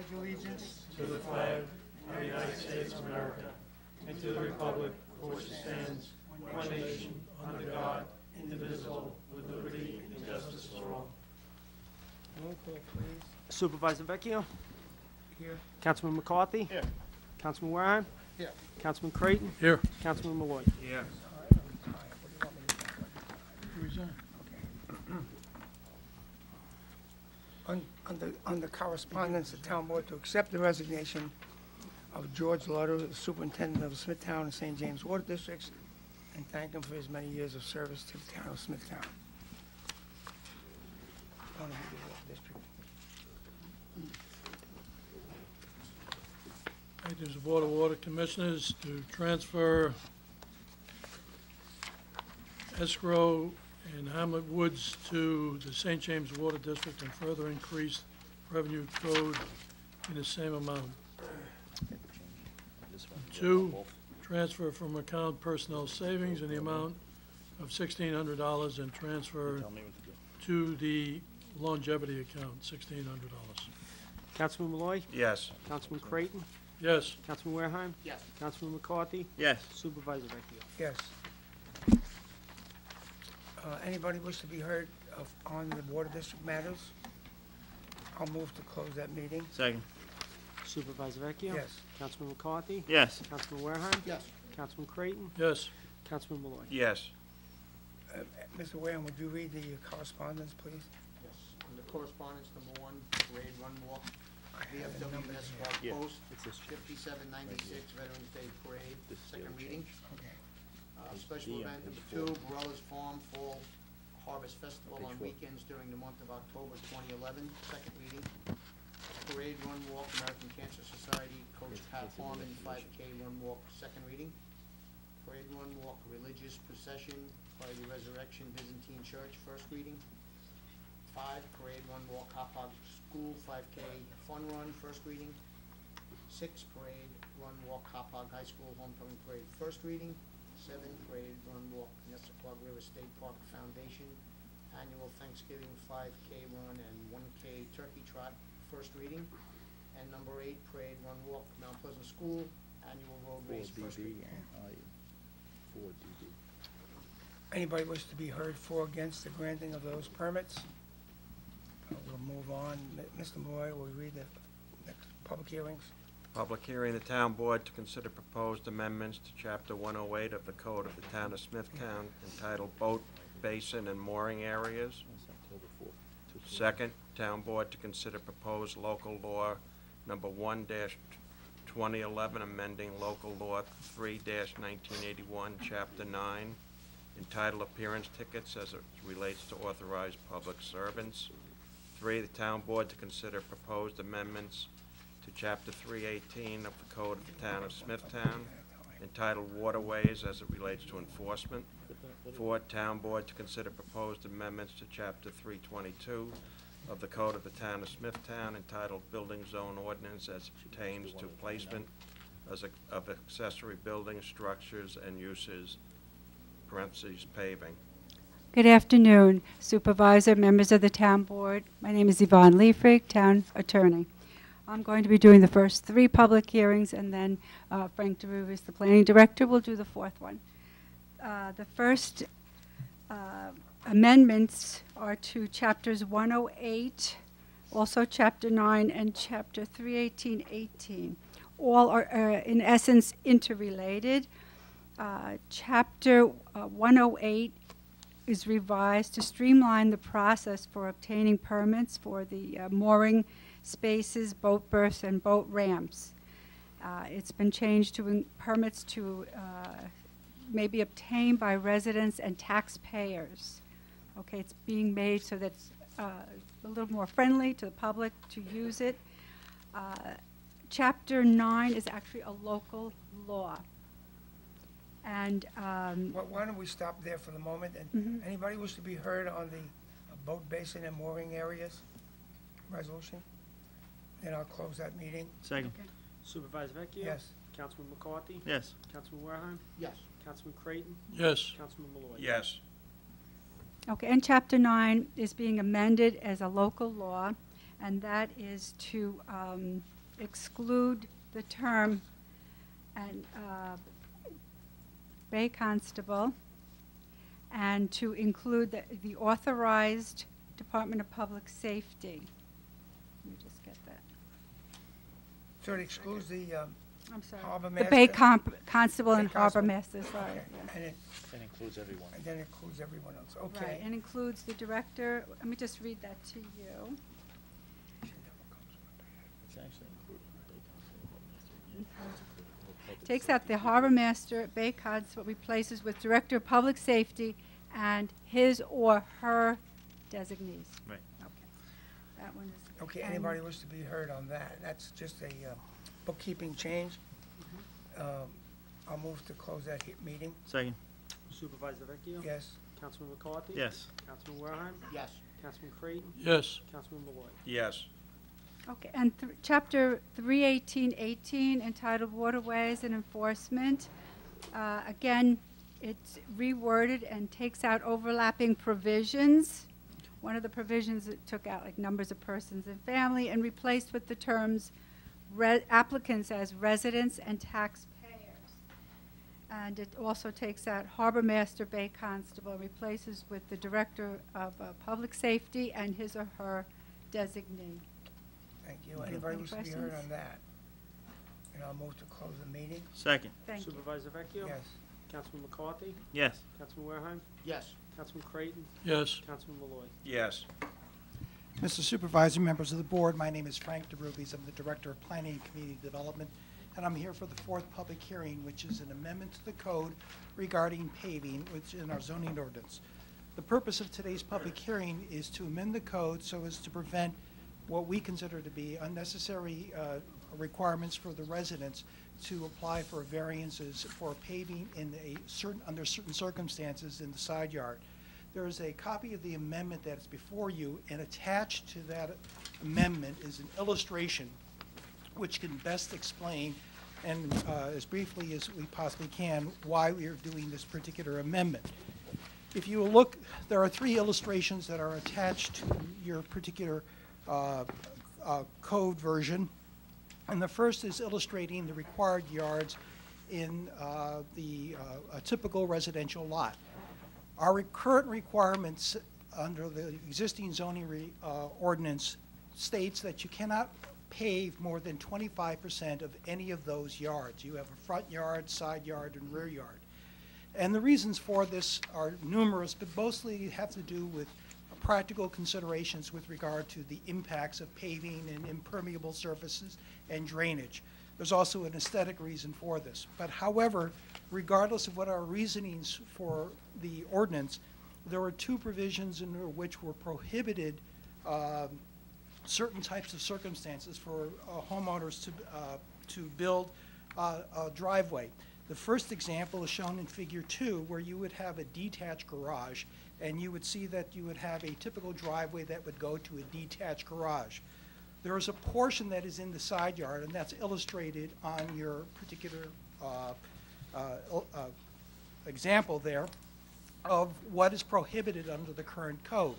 pledge allegiance to the flag of the United States of America and to the republic for which it stands, one nation, under God, indivisible, with liberty and justice for all. Roll call, please. Supervisor Vecchio, Here. Councilman McCarthy, Here. Councilman Wareham, Here. Councilman Creighton, Here. Councilman Malloy. Yes. Under correspondence, the town board to accept the resignation of George Lauder, the superintendent of the Smithtown and St. James Water Districts, and thank him for his many years of service to the town of Smithtown. District. Items of Board of Water Commissioners to transfer escrow in Hamlet Woods to the St. James Water District and further increase revenue code in the same amount. 2, transfer from account personnel savings in the amount of $1,600 and transfer to the longevity account, $1,600. Councilman Malloy, Yes. Councilman Creighton, Yes. Councilman Wareham, Yes. Councilman McCarthy, Yes. Supervisor Vecchio. Yes. Anybody wish to be heard on the water district matters? I'll move to close that meeting. Second. Supervisor Vecchio. Yes. Councilman McCarthy, Yes. Councilman Wareham, Yes. Councilman Creighton, Yes. Councilman Malloy. Yes. Mr. Wareham, would you read the correspondence, please? Yes, under correspondence, number 1, parade run walk, I have the VFW numbers Nesswa here. Post, 5796 Veterans Day Parade, second reading. Okay. Special event number 2, Barella's Farm Fall Harvest Festival on weekends during the month of October 2011, second reading. Parade run walk, American Cancer Society, Coach Pat Harmon, 5K run walk, second reading. Parade run walk, religious procession by the Resurrection Byzantine Church, first reading. 5, parade run walk, Hopog School, 5K fun run, first reading. 6, parade run walk, Hopog High School homecoming parade, first reading. 7, parade run walk, Nessequag River State Park Foundation, annual Thanksgiving 5K run and 1K turkey trot, first reading. And number 8, parade run walk, Mount Pleasant School, annual road race, first reading. Anybody wish to be heard for or against the granting of those permits? We'll move on. Mr. Malloy, will you read the next public hearings? Public hearing, the town board to consider proposed amendments to chapter 108 of the code of the town of Smithtown entitled Boat Basin and Mooring Areas. Second, town board to consider proposed local law number 1-2011 amending local law 3-1981 chapter 9 entitled Appearance Tickets as it relates to authorized public servants. 3, the town board to consider proposed amendments to Chapter 318 of the Code of the Town of Smithtown, entitled Waterways as it relates to enforcement. 4, town board to consider proposed amendments to Chapter 322 of the Code of the Town of Smithtown, entitled Building Zone Ordinance as it pertains to placement of accessory building structures and uses, parentheses, paving. Good afternoon, Supervisor, members of the Town Board. My name is Yvonne Leifrig, Town Attorney. I'm going to be doing the first 3 public hearings, and then Frank DeRuvis, the Planning Director, will do the 4th one. The first amendments are to Chapters 108, also Chapter 9, and Chapter 318-18. All are, in essence, interrelated. Chapter 108 is revised to streamline the process for obtaining permits for the mooring spaces, boat berths, and boat ramps. It's been changed to permits to may be obtained by residents and taxpayers. Okay, it's being made so that it's a little more friendly to the public to use it. Chapter 9 is actually a local law. And Why don't we stop there for the moment? And anybody wish to be heard on the boat basin and mooring areas resolution? Then I'll close that meeting. Second. Okay. Supervisor Vecchio. Yes. Councilman McCarthy, Yes. Councilman Wareham, Yes. Councilman Creighton, Yes. Councilman Malloy. Yes. Okay, and Chapter 9 is being amended as a local law, and that is to exclude the term and Bay Constable, and to include the authorized Department of Public Safety. Let me just get that. So it excludes the I'm sorry. harbor The master? Bay Constable and Bay Harbor Constable. Master, sorry. Okay. Yeah. And it, That includes everyone. and then it includes everyone else, Right, okay. and includes the director, let me just read that to you. It's actually included in the Bay Constable Master. Yeah, it's included in the public Takes safety out the people. Harbor Master, Bay Constable, replaces with Director of Public Safety and his or her designees. Right. Okay, that one is. Okay, and- anybody wish to be heard on that? That's just a bookkeeping change. I'll move to close that meeting. Second. Supervisor Vecchio? Yes. Councilman McCarthy? Yes. Councilman Wareheim? Yes. Councilman Creighton? Yes. Councilman Malloy? Yes. Okay, and Chapter 31818, entitled Waterways and Enforcement. Again, it's reworded and takes out overlapping provisions. One of the provisions, it took out like numbers of persons and family and replaced with the terms applicants as residents and taxpayers. And it also takes out Harbor Master, Bay Constable, and replaces with the Director of Public Safety and his or her designee. Thank you. Okay. Anybody Any wish to be heard questions? on that? And I'll move to close the meeting. Second. Thank you. Supervisor Vecchio? Yes. Councilman McCarthy? Yes. Councilman Wareheim? Yes. Councilman Creighton? Yes. Councilman Malloy? Yes. Mr. Supervisor, members of the board, my name is Frank DeRubies. I'm the Director of Planning and Community Development, and I'm here for the fourth public hearing, which is an amendment to the code regarding paving, which is in our zoning ordinance. The purpose of today's public hearing is to amend the code so as to prevent what we consider to be unnecessary requirements for the residents to apply for variances for paving in under certain circumstances in the side yard. There is a copy of the amendment that's before you, and attached to that amendment is an illustration which can best explain, and as briefly as we possibly can, why we are doing this particular amendment. If you look, there are three illustrations that are attached to your particular code version. And the first is illustrating the required yards in a typical residential lot. Our current requirements under the existing zoning ordinance states that you cannot pave more than 25% of any of those yards. You have a front yard, side yard, and rear yard. And the reasons for this are numerous, but mostly have to do with practical considerations with regard to the impacts of paving and impermeable surfaces and drainage. There's also an aesthetic reason for this. But however, regardless of what our reasonings for the ordinance, there were two provisions in which were prohibited certain types of circumstances for homeowners to build a driveway. The first example is shown in Figure 2, where you would have a detached garage, and you would see that you would have a typical driveway that would go to a detached garage. There is a portion that is in the side yard, and that's illustrated on your particular example there of what is prohibited under the current code.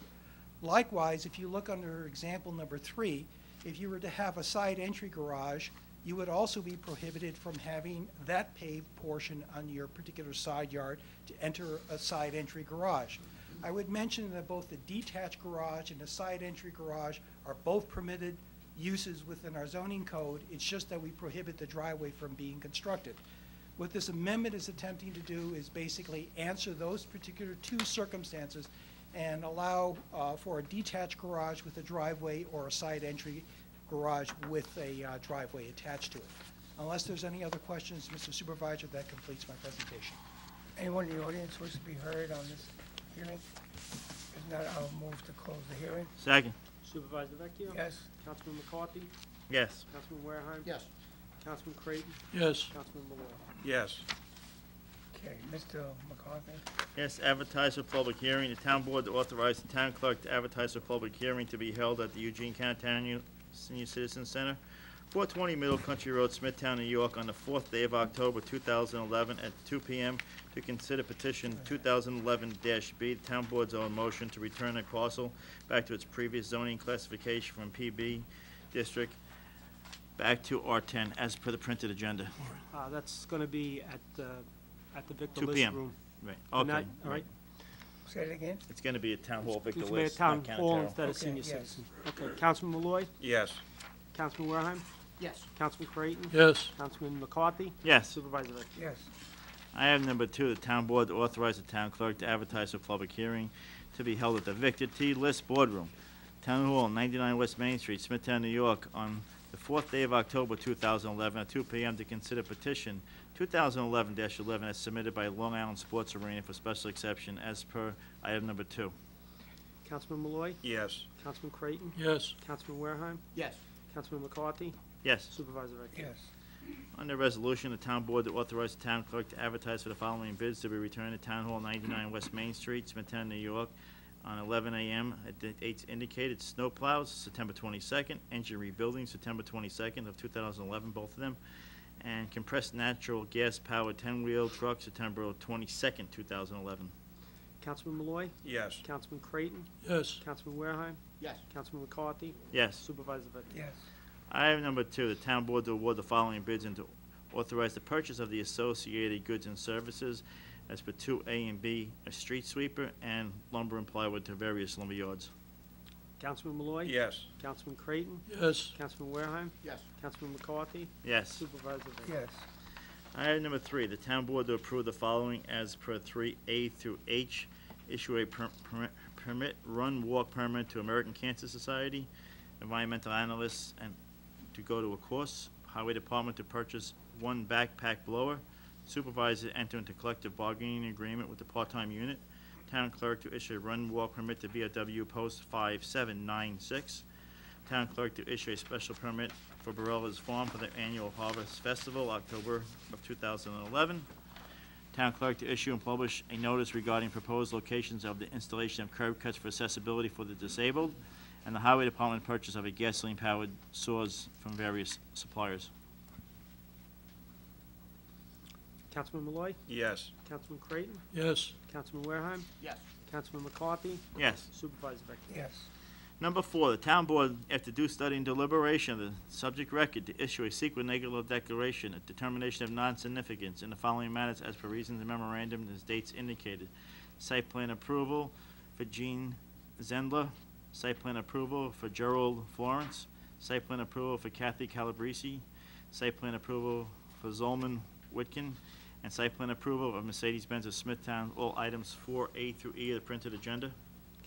Likewise, if you look under example number 3, if you were to have a side entry garage, you would also be prohibited from having that paved portion on your particular side yard to enter a side entry garage. I would mention that both the detached garage and the side entry garage are both permitted uses within our zoning code. It's just that we prohibit the driveway from being constructed. What this amendment is attempting to do is basically answer those particular two circumstances and allow for a detached garage with a driveway or a side entry garage with a driveway attached to it. Unless there's any other questions, Mr. Supervisor, that completes my presentation. Anyone in the audience wish to be heard on this hearing? If not, I'll move to close the hearing. Second. Supervisor Vecchio? Yes. Councilman McCarthy? Yes. Councilman Wareheim? Yes. Councilman Creighton? Yes. Councilman Malloy? Yes. Okay, Mr. McCarthy? Yes, advertise for public hearing. The town board to authorize the town clerk to advertise for public hearing to be held at the Eugene County Town Senior Citizen Center, 420 Middle Country Road, Smithtown, New York, on the 4th day of October 2011 at 2 p.m. to consider petition 2011-B, the town board's own motion to return a parcel back to its previous zoning classification from PB district back to R10 as per the printed agenda. That's going to be at the Victor 2 List p.m. Room. Right, And okay. that- All right. Say it again? It's going to be at Town Hall, Victor It's going to be List, at Town not County Hall Carroll. instead of Okay, Senior yes. Citizen. Okay, Councilman Malloy, Yes. Councilman Wareheim, Yes. Councilman Creighton, Yes. Councilman McCarthy, Yes. Supervisor Vecchio. Yes. I have number 2, the Town Board to authorize the Town Clerk to advertise for public hearing to be held at the Victor T. List Boardroom, Town Hall, 99 West Main Street, Smithtown, New York, on the 4th day of October 2011 at 2 p.m. to consider petition 2011-11 as submitted by Long Island Sports Arena for special exception as per item number 2. Councilman Malloy, Yes. Councilman Creighton, Yes. Councilman Wareheim, Yes. Councilman McCarthy, Yes. Supervisor Vecchio. Yes. Under resolution, the Town Board to authorize the Town Clerk to advertise for the following bids to be returned at Town Hall, 99 West Main Street, Smithtown, New York, on 11 a.m. at the dates indicated. Snow plows, September 22nd, engine rebuilding, September 22nd of 2011, both of them, and compressed natural gas-powered 10-wheel truck, September 22nd, 2011. Councilman Malloy, Yes. Councilman Creighton, Yes. Councilman Wareheim, Yes. Councilman McCarthy, Yes. Supervisor Vecchio. Yes. Item number 2, the Town Board to award the following bids and to authorize the purchase of the associated goods and services as per 2A and B, a street sweeper and lumber and plywood to various lumber yards. Councilman Malloy, Yes. Councilman Creighton, Yes. Councilman Wareheim, Yes. Councilman McCarthy, Yes. Supervisor Vecchio. Yes. Item number 3, the Town Board to approve the following as per 3A through H, issue a permit run walk permit to American Cancer Society, environmental analysts, and to go to a course, Highway Department to purchase 1 backpack blower, supervisor to enter into collective bargaining agreement with the part-time unit, Town Clerk to issue a run walk permit to VFW Post 5796, Town Clerk to issue a special permit for Barella's Farm for the annual Harvest Festival, October of 2011. Town Clerk to issue and publish a notice regarding proposed locations of the installation of curb cuts for accessibility for the disabled, and the Highway Department purchase of a gasoline-powered saws from various suppliers. Councilman Malloy, Yes. Councilman Creighton, Yes. Councilman Wareheim, Yes. Councilman McCarthy, Yes. Supervisor Vecchio. Yes. Number 4, the Town Board, after due study and deliberation of the subject record, to issue a secret negative declaration, a determination of non-significance in the following matters as per reasons and memorandum as dates indicated. Site plan approval for Gene Zendler, site plan approval for Gerald Florence, site plan approval for Kathy Calabrese, site plan approval for Zolman Whitkin, and site plan approval of Mercedes-Benz of Smithtown, all items 4A through E of the printed agenda.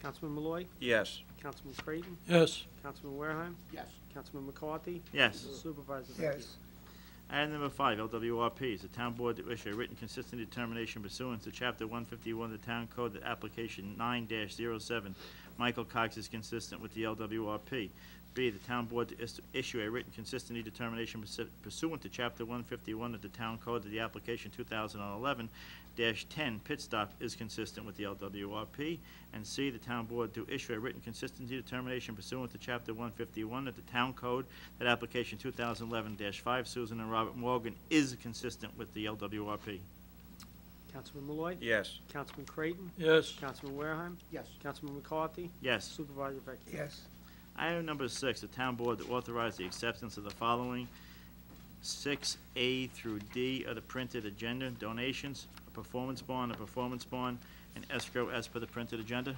Councilman Malloy, Yes. Councilman Creighton, Yes. Councilman Wareheim, Yes. Councilman McCarthy, Yes. Supervisor Vecchio. Yes. Item number 5, LWRP, is the Town Board to issue a written consistent determination pursuant to Chapter 151 of the Town Code that application 9-07, Michael Cox is consistent with the LWRP. B, the Town Board to issue a written consistency determination pursuant to Chapter 151 of the Town Code that the application 2011-10 pit stop is consistent with the LWRP. And C, the Town Board to issue a written consistency determination pursuant to Chapter 151 of the Town Code that application 2011-5 Susan and Robert Morgan is consistent with the LWRP. Councilman Malloy, Yes. Councilman Creighton, Yes. Councilman Wareheim, Yes. Councilman McCarthy, Yes. Supervisor Vecchio. Yes. Item number 6, the Town Board to authorize the acceptance of the following 6A through D of the printed agenda: donations, a performance bond, and escrow as per the printed agenda.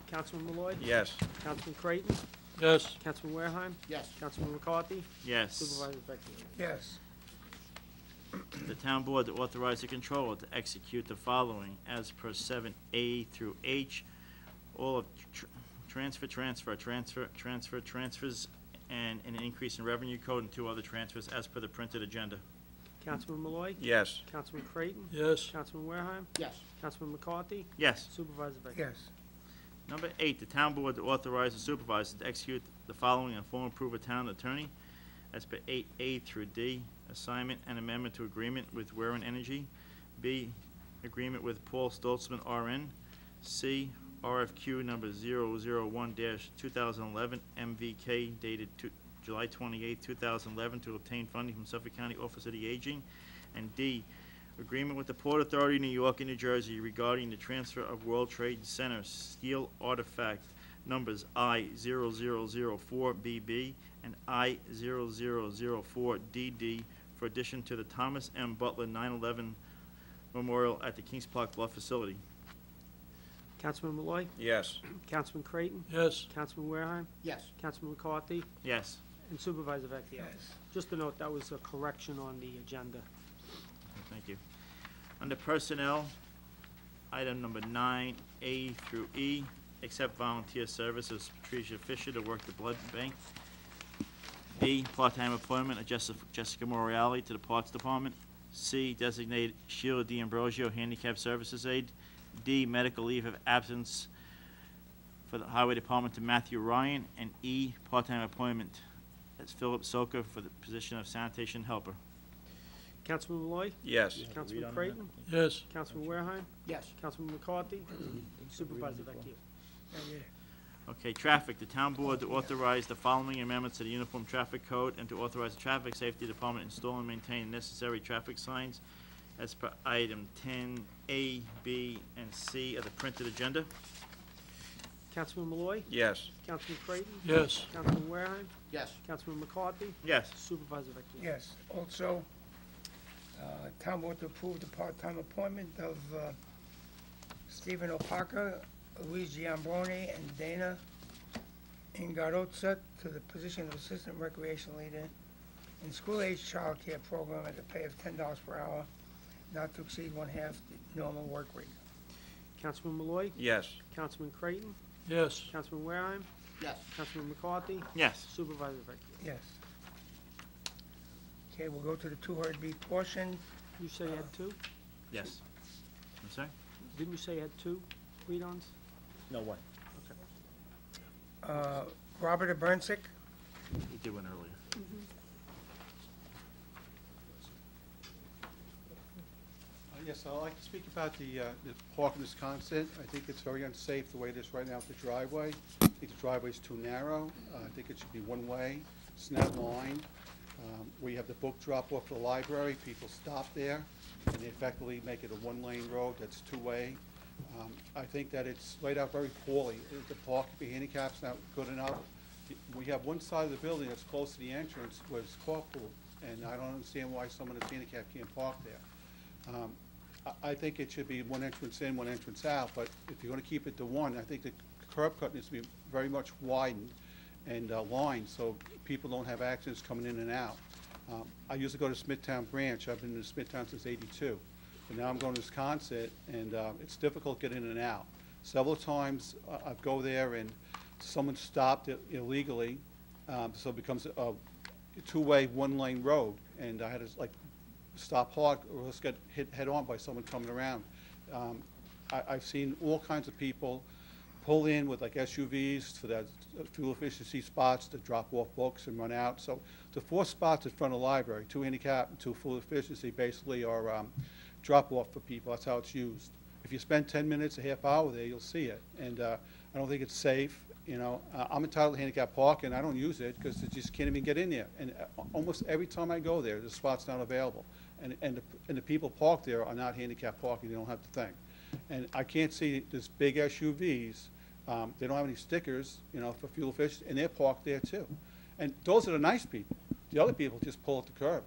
Councilman Malloy, Yes. Councilman Creighton, Yes. Councilman Wareheim, Yes. Councilman McCarthy, Yes. Supervisor Vecchio. Yes. The Town Board to authorize the controller to execute the following as per 7A through H, all of transfers, and an increase in revenue code and 2 other transfers as per the printed agenda. Councilman Malloy, Yes. Councilman Creighton, Yes. Councilman Wareheim, Yes. Councilman McCarthy, Yes. Supervisor Vecchio. Yes. Number 8, the Town Board to authorize the supervisor to execute the following and form approve a town attorney as per 8A through D, assignment and amendment to agreement with Warren Energy. B, agreement with Paul Stoltzman, RN. C, RFQ number 001-2011, MVK dated July 28, 2011, to obtain funding from Suffolk County Office of the Aging. And D, agreement with the Port Authority of New York and New Jersey regarding the transfer of World Trade Center steel artifact numbers I-0004BB and I-0004DD for addition to the Thomas M. Butler 9/11 Memorial at the Kings Park Bluff facility. Councilman Malloy, Yes. Councilman Creighton, Yes. Councilman Warehime, Yes. Councilman McCarthy, Yes. and Supervisor Vecchio. Yes. Just a note, that was a correction on the agenda. Thank you. Under personnel, item number 9A through E, accept volunteer services Patricia Fisher to work the blood bank. B, part-time employment of Jessica Morreale to the Parks Department. C, designate Sheila D'Ambrosio handicap services aide. D, medical leave of absence for the Highway Department to Matthew Ryan. And E, part-time appointment as Philip Soka for the position of sanitation helper. Councilman Malloy, Yes. Councilman Creighton, Yes. Councilman Warehime, Yes. Councilman McCarthy, Supervisor Vecchio. Okay, traffic, the town board to authorize the following amendments to the Uniform Traffic Code and to authorize the Traffic Safety Department install and maintain necessary traffic signs as per item 10A, B, and C of the printed agenda. Councilman Malloy, Yes. Councilman Creighton, Yes. Councilman Warehime, Yes. Councilman McCarthy, Yes. Supervisor Vecchio. Yes. Also, town board to approve the part-time appointment of Stephen Opaka, Luis Giambrone, and Dana Ingarotza to the position of Assistant Recreation Leader in School-Age Child Care Program at a pay of $10 per hour, not to exceed one-half the normal work week. Councilman Malloy, Yes. Councilman Creighton, Yes. Councilman Warehime, Yes. Councilman McCarthy, Yes. Supervisor Vecchio. Yes. Okay, we'll go to the 200B portion. You say you had two? Yes. I'm sorry? Didn't you say you had two read-ons? No, one. Robert Aberncic. We did one earlier. Yes, I'd like to speak about the park in Wisconsin. I think it's very unsafe the way it is right now with the driveway. I think the driveway's too narrow. I think it should be one way. It's not lined. We have the book drop off to the library. People stop there, and they effectively make it a one-lane road that's two-way. I think that it's laid out very poorly. The park for handicap's not good enough. We have one side of the building that's close to the entrance where it's carpool, and I don't understand why someone that's handicapped can't park there. I think it should be one entrance in, one entrance out, but if you're gonna keep it to one, I think the curb cut needs to be very much widened and lined so people don't have accidents coming in and out. I used to go to Smithtown branch. I've been to Smithtown since '82. But now I'm going to Wisconsin, and it's difficult getting in and out. Several times I go there and someone stopped it illegally, so it becomes a two-way, one-lane road, and I had to like stop hard or else get hit head-on by someone coming around. I've seen all kinds of people pull in with like SUVs for that fuel efficiency spots to drop off books and run out. So the 4 spots in front of the library, 2 handicap and 2 full efficiency, basically are drop off for people. That's how it's used. If you spend 10 minutes, a half hour there, you'll see it. And I don't think it's safe. You know, I'm entitled to handicap park, and I don't use it because it just can't even get in there. And almost every time I go there, the spot's not available. And the people parked there are not handicap parking. They don't have the thing. And I can't see this big SUVs. They don't have any stickers, you know, for fuel efficiency, and they're parked there too. And those are the nice people. The other people just pull at the curb,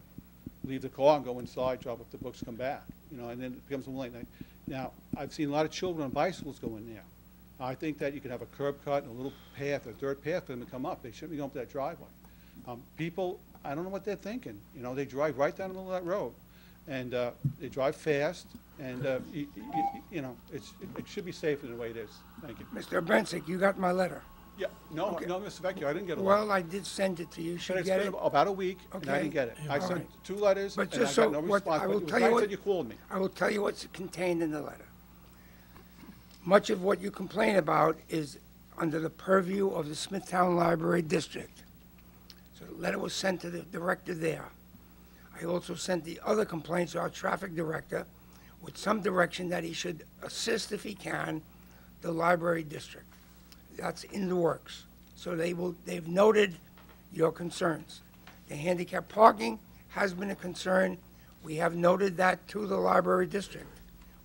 leave the car and go inside, drop off the books, come back, you know, and then it becomes a late night. Now, I've seen a lot of children on bicycles go in there. I think that you could have a curb cut and a little path, a dirt path for them to come up. They shouldn't be going up that driveway. People, I don't know what they're thinking. You know, they drive right down the middle of that road, and they drive fast, and you know, it should be safer than the way it is. Thank you. Mr. Aberncic, you got my letter. Yeah, no, Okay. no, Mr. Vecchio, I didn't get a letter. Well, I did send it to you. But Should it's get been it? about a week, and I Okay. didn't get it. I All sent right. 2 letters, But and I just got so no what- response. I But will it was tell you nice what- that you called me. I will tell you what's contained in the letter. Much of what you complain about is under the purview of the Smithtown Library District. So the letter was sent to the director there. I also sent the other complaints to our traffic director with some direction that he should assist, if he can, the library district. That's in the works. So they've noted your concerns. The handicap parking has been a concern. We have noted that to the library district.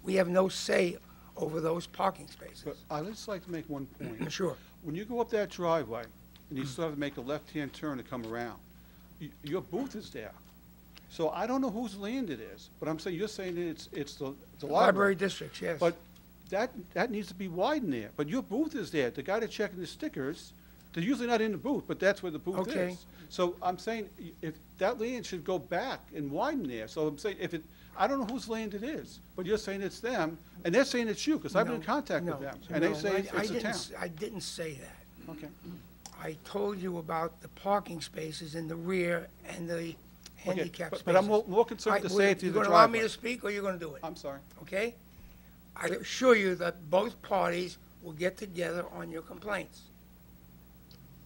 We have no say over those parking spaces. But I'd just like to make one point. Sure. when you go up that driveway, and you still have to make a left-hand turn to come around, your booth is there. So I don't know whose land it is, but I'm saying, you're saying that it's the Library library. districts, yes. But that needs to be widened there, but your booth is there. The guy that's checking the stickers, they're usually not in the booth, but that's where the booth Okay. is. So I'm saying, if that land should go back and widen there, so I'm saying, I don't know whose land it is, but you're saying it's them, and they're saying it's you, because I've been in No, contact with no, them, and they no, say I it's the didn't town. I didn't say that. Okay. I told you about the parking spaces in the rear and the handicap spaces. But I'm more concerned with the safety of the You gonna allow me driveway. to speak, or you gonna do it? I'm sorry. Okay? I assure you that both parties will get together on your complaints.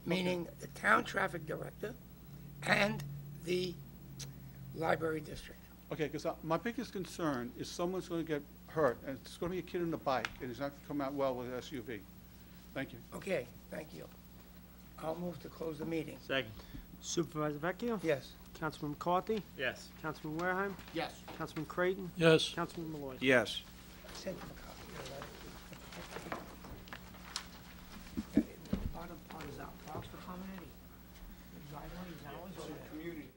Meaning the town traffic director and the library district. Okay, because my biggest concern is someone's going to get hurt, and it's going to be a kid on a bike, and it's not going to come out well with an SUV. Thank you. Okay, thank you. I'll move to close the meeting. Second. Supervisor Vecchio? Yes. Councilman McCarthy? Yes. Councilman Wareham? Yes. Councilman Creighton? Yes. Councilman Malloy? Yes. I sent him a copy of that. The bottom part is our parks for community. The driveway is ours or theirs? Community.